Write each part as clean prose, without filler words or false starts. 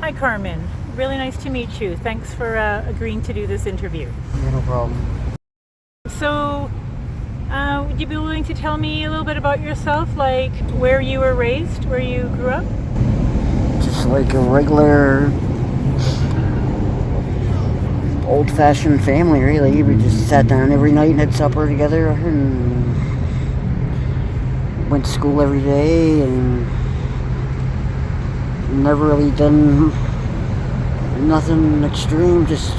Hi, Carmen. Really nice to meet you. Thanks for agreeing to do this interview. Yeah, no problem. So, would you be willing to tell me a little bit about yourself, like where you were raised, where you grew up? Just like a regular old-fashioned family, really. We just sat down every night and had supper together and went to school every day and never really done nothing extreme, just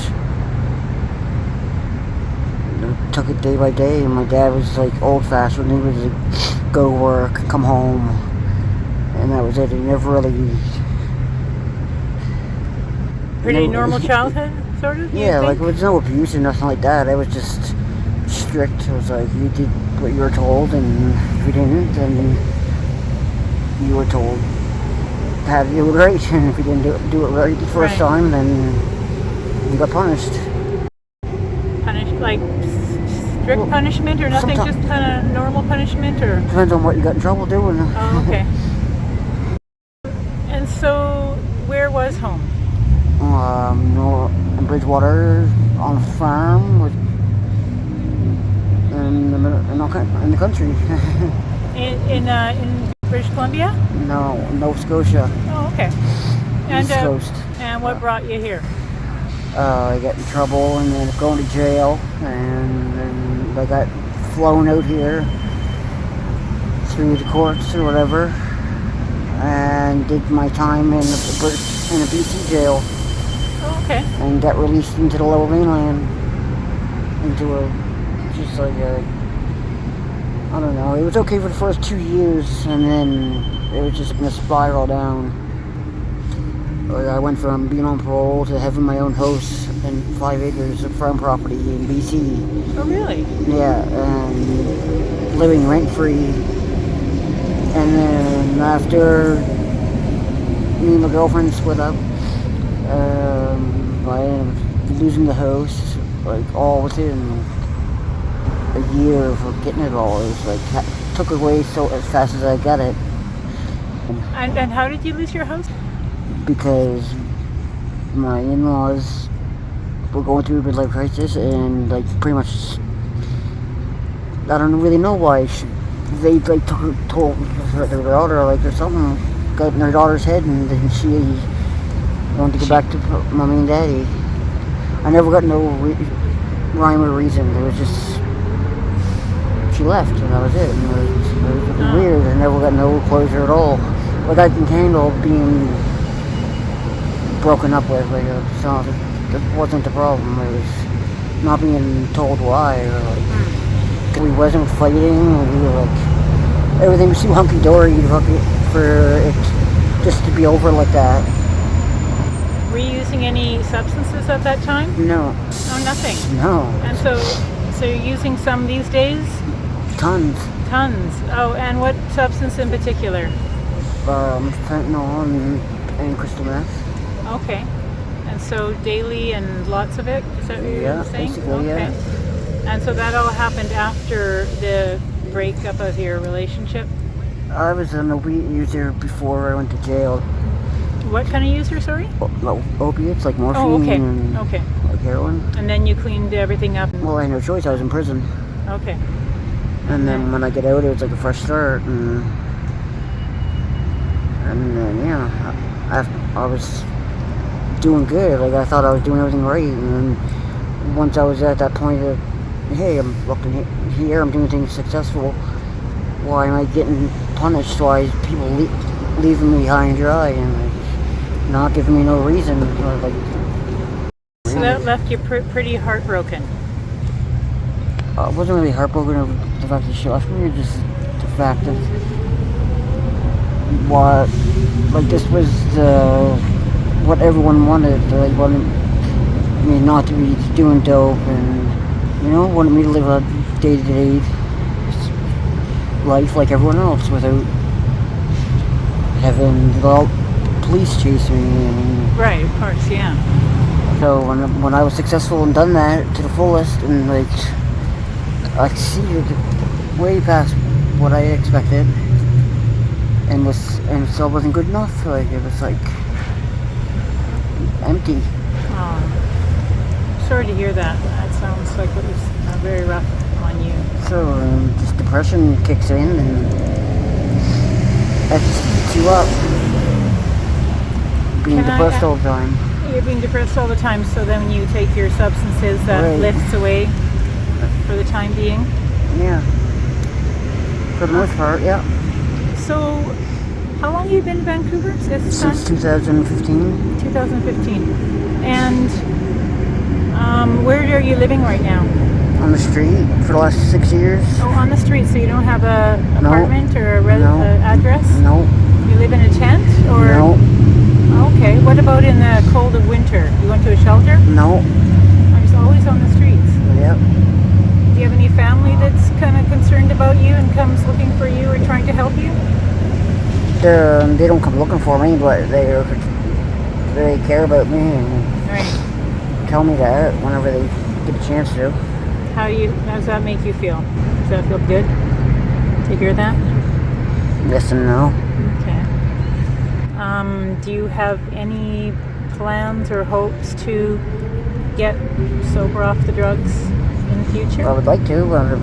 took it day by day. And my dad was like old-fashioned. He was like, go to work, come home, and that was it. He never really... Pretty normal childhood, sort of? Yeah, like there was no abuse or nothing like that. I was just strict. It was like you did what you were told, and if you didn't, then you were told how to do it right. And if you didn't do it right the first time, then you got punished. Punished, like strict punishment or nothing, just kind of normal punishment, or? Depends on what you got in trouble doing. Oh, okay. And so, where was home? No, in Bridgewater on a farm in the country. in British Columbia? No, Nova Scotia. Oh, okay. And East Coast. And what brought you here? I got in trouble and ended up going to jail, and then I got flown out here through the courts or whatever, and did my time in a BC jail. Oh, okay. And got released into the Lower Mainland, into just like I don't know. It was okay for the first 2 years, and then it was just gonna spiral down. I went from being on parole to having my own house and 5 acres of farm property in BC. Oh, really? Yeah, and living rent free. And then after me and my girlfriend split up, I ended up losing the house, like all within a year of getting it all. It was like took away so as fast as I got it. And how did you lose your house? Because my in-laws were going through a midlife crisis, and like pretty much, I don't really know why they like told their daughter like or something got in their daughter's head, and then she wanted to go back to mommy and daddy. I never got no rhyme or reason. It was just she left, and that was it. And it was weird. I never got no closure at all. Like I can handle being broken up with, like so that wasn't the problem. It was not being told why, or like we wasn't fighting. We were like everything was too hunky dory for it just to be over like that. Were you using any substances at that time? No. Oh, nothing. No. And so you're using some these days? Tons. Oh, and what substance in particular? Fentanyl and crystal meth. Okay. And so daily and lots of it? Is that what you're saying? Basically, okay. Yeah. And so that all happened after the breakup of your relationship? I was an opiate user before I went to jail. What kind of user, sorry? Opiates, like morphine. Oh, okay. And okay. like heroin. And then you cleaned everything up? Well, I had no choice. I was in prison. Okay. And then when I get out, it was like a fresh start. And then, yeah, I was doing good. Like, I thought I was doing everything right. And then once I was at that point of, hey, I'm looking here, I'm doing things successful. Why am I getting punished? Why is people leaving me high and dry and like, not giving me no reason? So that left you pretty heartbroken. I wasn't really heartbroken over the fact that she left me, just the fact of what, like, this was what everyone wanted. They wanted me not to be doing dope, and wanted me to live a day-to-day life like everyone else without having the police chase me. And right, of course, yeah. so when I was successful and done that to the fullest, and like I exceeded way past what I expected, and still wasn't good enough. Like it was like empty. Oh, sorry to hear that. That sounds like it was very rough on you. So just depression kicks in, and that just eats you up. Being depressed all the time. You're being depressed all the time, so then when you take your substances, that lifts away for the time being? Yeah. For the most part, yeah. So, how long have you been in Vancouver? Since 2015. 2015. And where are you living right now? On the street for the last 6 years. Oh, on the street, so you don't have a apartment or a address? No. You live in a tent? Or? No. Okay, what about in the cold of winter? You went to a shelter? No. I'm just always on the streets. Yep. Do you have any family that's kind of concerned about you and comes looking for you or trying to help you? They don't come looking for me, but they care about me and tell me that whenever they get a chance to. How does that make you feel? Does that feel good to hear that? Yes and no. Okay. Do you have any plans or hopes to get sober off the drugs in the future? I would like to, but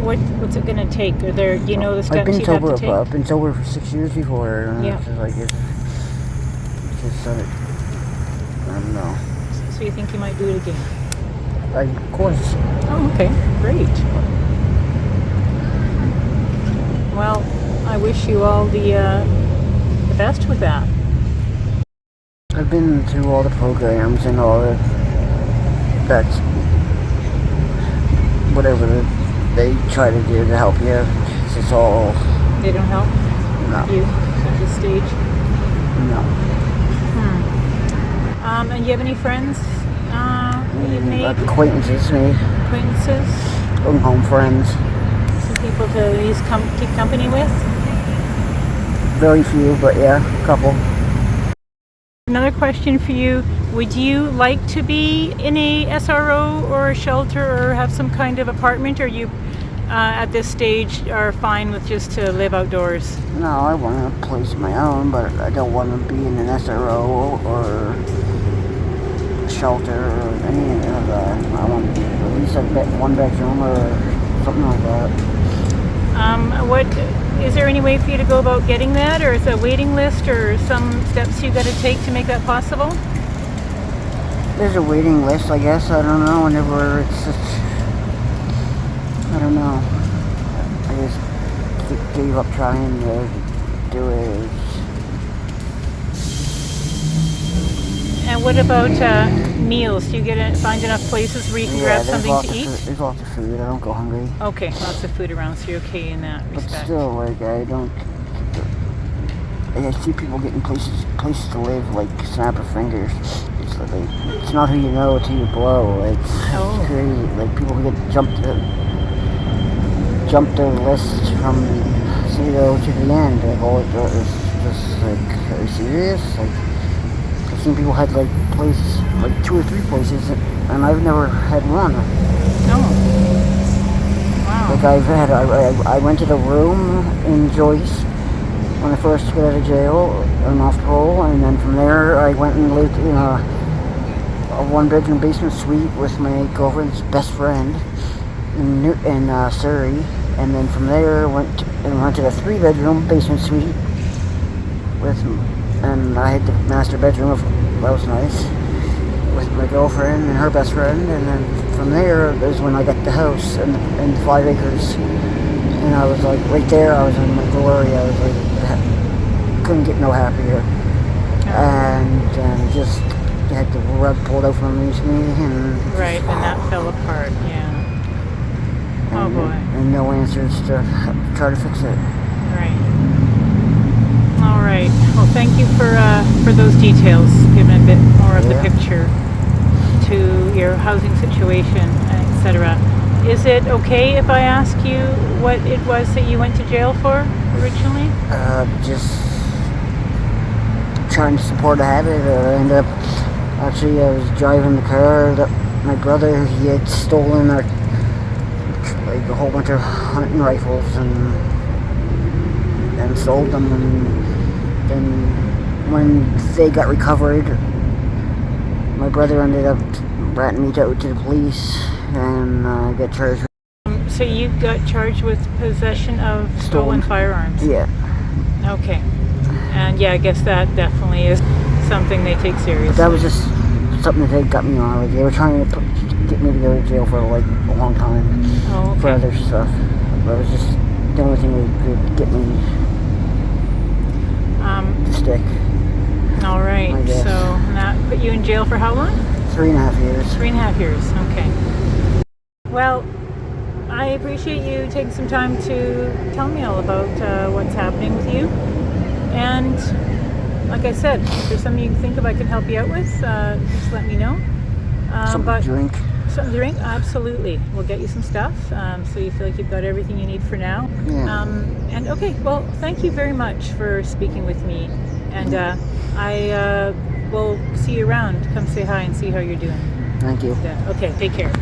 what's it going to take? Do you know the steps you have to take? I've been sober for 6 years before. Yeah. I don't know. So you think you might do it again? Of course. Oh, okay. Great. Well, I wish you all the best with that. I've been through all the programs and all that's whatever they try to do to help you. It's just all. They don't help you at this stage? No. And you have any friends that you've made? Acquaintances, me. Acquaintances? Home friends. Some people to at least keep company with? Very few, but yeah, a couple. Another question for you. Would you like to be in a SRO or a shelter or have some kind of apartment, or you at this stage are fine with just to live outdoors? No, I want a place of my own, but I don't want to be in an SRO or shelter or any of that. I want at least a one bedroom or something like that. Is there any way for you to go about getting that, or is it a waiting list, or some steps you got to take to make that possible? There's a waiting list, I guess. I don't know. Whenever I don't know. I just gave up trying to do it. And what about meals? Do you find enough places where you can grab something to eat? There's lots of food. I don't go hungry. Okay, lots of food around, so you're okay in that respect. But still, like, I see people getting places to live, like, snap of fingers. It's not who you know, it's who you blow. It's crazy. Like, people who get jumped the list from 0 to the end. Like, it's just like, are you serious? Like, I've seen people had like 2 or 3 places, and I've never had one. Oh. Wow. Like I rented a room in Joyce when I first got out of jail and off parole, and then from there I went and lived in a 1-bedroom basement suite with my girlfriend's best friend in Surrey, and then from there went and rented a 3-bedroom basement suite and I had the master bedroom. That was nice, with my girlfriend and her best friend, and then from there is when I got the house and 5 acres, and I was like right there. I was in my glory. I was like couldn't get no happier, and just had the rug pulled out from underneath me, and right, and that fell apart. Yeah. Oh boy. And no answers to try to fix it. Right. All right. Well, thank you for those details, giving a bit more of the picture to your housing situation, etc. Is it okay if I ask you what it was that you went to jail for originally? Just trying to support a habit. I was driving the car that my brother, he had stolen like a whole bunch of hunting rifles and sold them, and then when they got recovered, my brother ended up ratting me out to the police and got charged. So you got charged with possession of stolen firearms? Yeah. Okay. And yeah, I guess that definitely is something they take seriously. But that was just something that they got me on. Like, they were trying to get me to go to jail for like a long time for other stuff. But it was just the only thing they could get me to stick. All right. So that put you in jail for how long? 3.5 years. 3.5 years. Okay. Well, I appreciate you taking some time to tell me all about what's happening with you. And like I said, if there's something you think of I can help you out with, just let me know. Something to drink. Something to drink? Absolutely. We'll get you some stuff so you feel like you've got everything you need for now. Yeah. And okay, well, thank you very much for speaking with me. And I will see you around. Come say hi and see how you're doing. Thank you. Yeah. Okay, take care.